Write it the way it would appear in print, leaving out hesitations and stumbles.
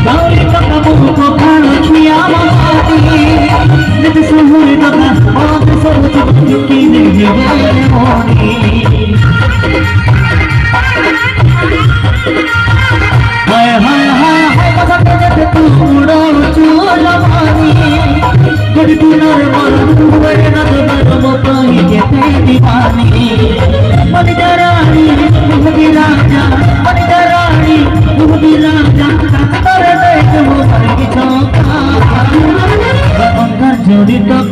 Gauri toka muko khano khiya mati nit suhuri toka aap soch ki nahi moni hai hai hai hai basate jate tu udo chula mani gadi tunar mar tuwar na dolo pai jete diwani mani darani muhdi raja mani darani muhdi raja tar dekho mar ki toka Angarjodi toka